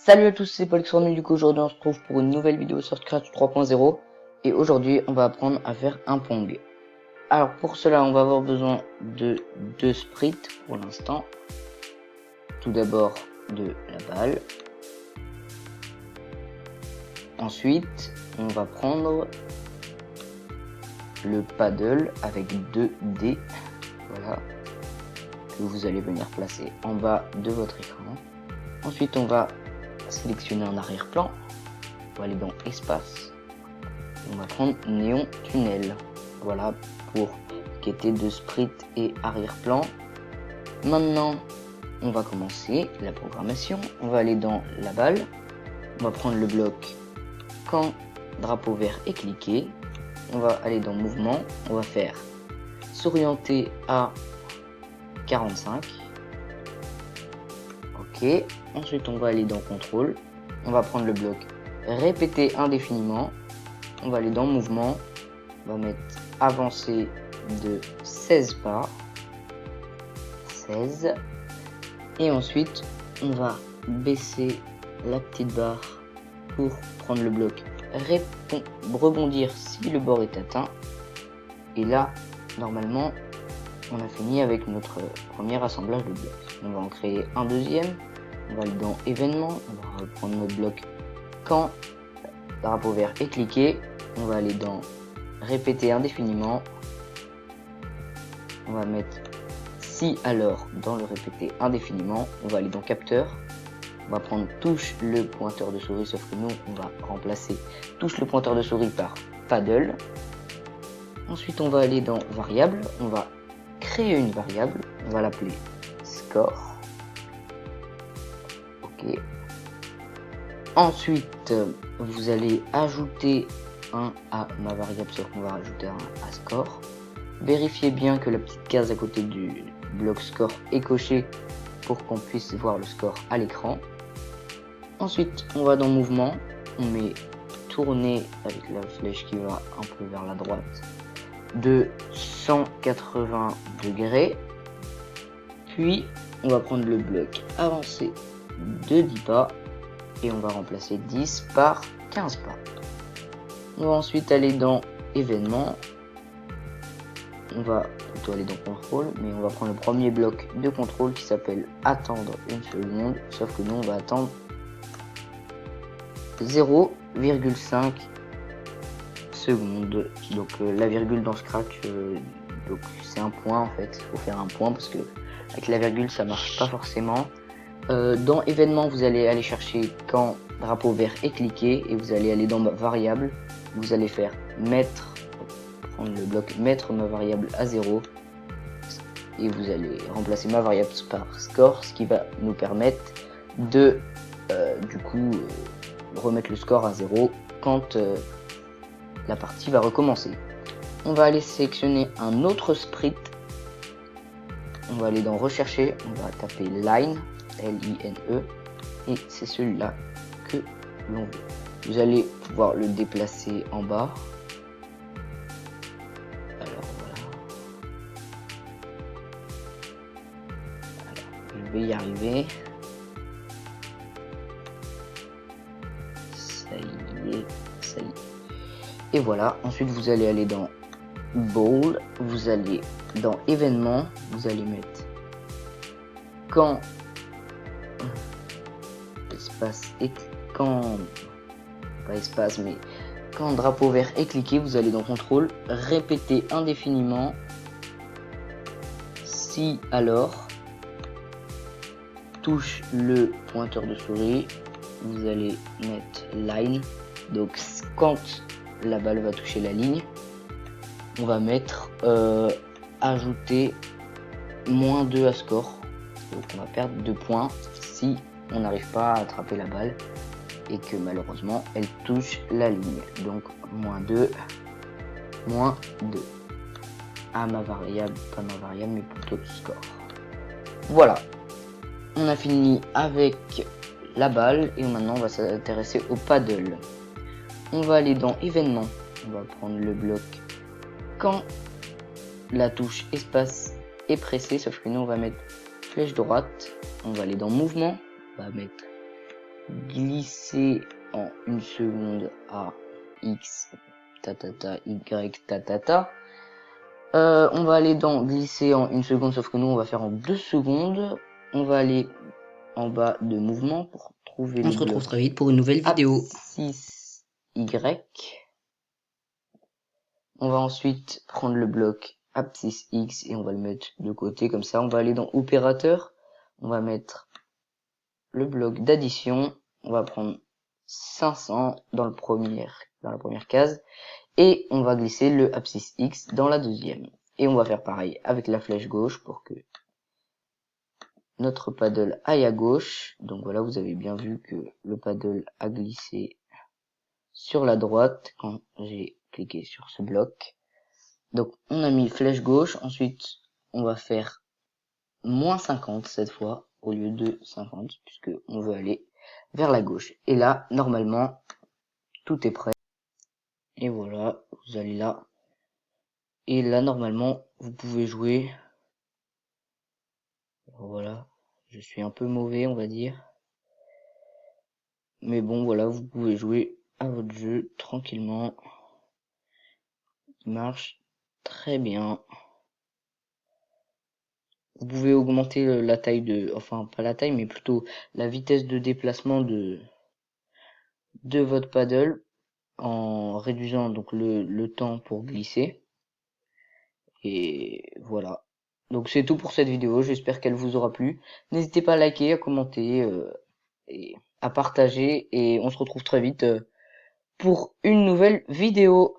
Salut à tous, c'est Paul Xornu. Du coup, aujourd'hui, on se retrouve pour une nouvelle vidéo sur Scratch 3.0. Et aujourd'hui, on va apprendre à faire un Pong. Alors, pour cela, on va avoir besoin de deux sprites pour l'instant. Tout d'abord, de la balle. Ensuite, on va prendre le paddle avec deux dés. Voilà. Que vous allez venir placer en bas de votre écran. Ensuite, on va sélectionner un arrière-plan. On va aller dans espace. On va prendre néon tunnel. Voilà pour quêter de sprite et arrière-plan. Maintenant, on va commencer la programmation. On va aller dans la balle. On va prendre le bloc quand drapeau vert est cliqué. On va aller dans mouvement. On va faire s'orienter à 45. Ok. Ensuite, on va aller dans contrôle. On va prendre le bloc répéter indéfiniment. On va aller dans mouvement. On va mettre avancer de 16 pas. 16. Et ensuite, on va baisser la petite barre pour prendre le bloc rebondir si le bord est atteint. Et là, normalement, on a fini avec notre premier assemblage de blocs. On va en créer un deuxième. On va aller dans événements. On va reprendre notre bloc quand drapeau vert est cliqué. On va aller dans répéter indéfiniment. On va mettre si alors dans le répéter indéfiniment. On va aller dans capteur. On va prendre touche le pointeur de souris, sauf que nous on va remplacer touche le pointeur de souris par paddle. Ensuite on va aller dans variable. On va créer une variable. On va l'appeler score. Ok. Ensuite vous allez ajouter un à ma variable, sauf qu'on va rajouter un à score. Vérifiez bien que la petite case à côté du bloc score est cochée pour qu'on puisse voir le score à l'écran. Ensuite, on va dans mouvement, on met tourner avec la flèche qui va un peu vers la droite de 180 degrés. Puis, on va prendre le bloc avancé de 10 pas et on va remplacer 10 par 15 pas. On va ensuite aller dans événements. On va plutôt aller dans contrôle, mais on va prendre le premier bloc de contrôle qui s'appelle attendre une seconde, sauf que nous on va attendre 0,5 secondes. Donc la virgule dans Scratch, donc c'est un point en fait, il faut faire un point parce que avec la virgule ça marche pas forcément. Dans événements, vous allez aller chercher quand drapeau vert est cliqué et vous allez aller dans variable. Vous allez faire mettre, prendre le bloc mettre ma variable à 0 et vous allez remplacer ma variable par score, ce qui va nous permettre de remettre le score à 0 quand la partie va recommencer. On va aller sélectionner un autre sprite. On va aller dans rechercher, on va taper line, L-I-N-E, et c'est celui-là que l'on veut. Vous allez pouvoir le déplacer en bas. Alors voilà. Alors, je vais y arriver. Ça y est, ça y est. Et voilà, ensuite vous allez aller dans Ball, vous allez dans événements, vous allez mettre quand espace et quand pas espace mais quand drapeau vert est cliqué, vous allez dans contrôle, répéter indéfiniment si alors touche le pointeur de souris, vous allez mettre line, donc quand la balle va toucher la ligne, on va mettre ajouter -2 à score, donc on va perdre 2 points si on n'arrive pas à attraper la balle et que malheureusement elle touche la ligne, donc -2 à ma variable, pas ma variable mais plutôt score. Voilà, on a fini avec la balle et maintenant on va s'intéresser au paddle. On va aller dans événements, on va prendre le bloc quand la touche espace est pressée, sauf que nous on va mettre flèche droite, on va aller dans mouvement, on va mettre glisser en 1 seconde à X, Y, on va aller dans glisser en 1 seconde, sauf que nous on va faire en 2 secondes. On va aller en bas de mouvement pour trouver On se retrouve très vite pour une nouvelle vidéo. abscisse Y. On va ensuite prendre le bloc abscisse X et on va le mettre de côté comme ça. On va aller dans opérateur. On va mettre le bloc d'addition. On va prendre 500 dans la première case. Et on va glisser le abscisse X dans la deuxième. Et on va faire pareil avec la flèche gauche pour que notre paddle aille à gauche. Donc voilà, vous avez bien vu que le paddle a glissé sur la droite quand j'ai cliqué sur ce bloc. Donc on a mis flèche gauche, ensuite on va faire moins 50 cette fois au lieu de 50 puisque on veut aller vers la gauche. Et là, normalement, tout est prêt. Et voilà, vous allez là. Et là, normalement, vous pouvez jouer. Alors voilà, je suis un peu mauvais, on va dire. Mais bon, voilà, vous pouvez jouer à votre jeu tranquillement. Il marche très bien. Vous pouvez augmenter la taille enfin pas la taille, mais plutôt la vitesse de déplacement de votre paddle en réduisant donc le temps pour glisser. Et voilà. Donc c'est tout pour cette vidéo, j'espère qu'elle vous aura plu. N'hésitez pas à liker, à commenter et à partager et on se retrouve très vite pour une nouvelle vidéo.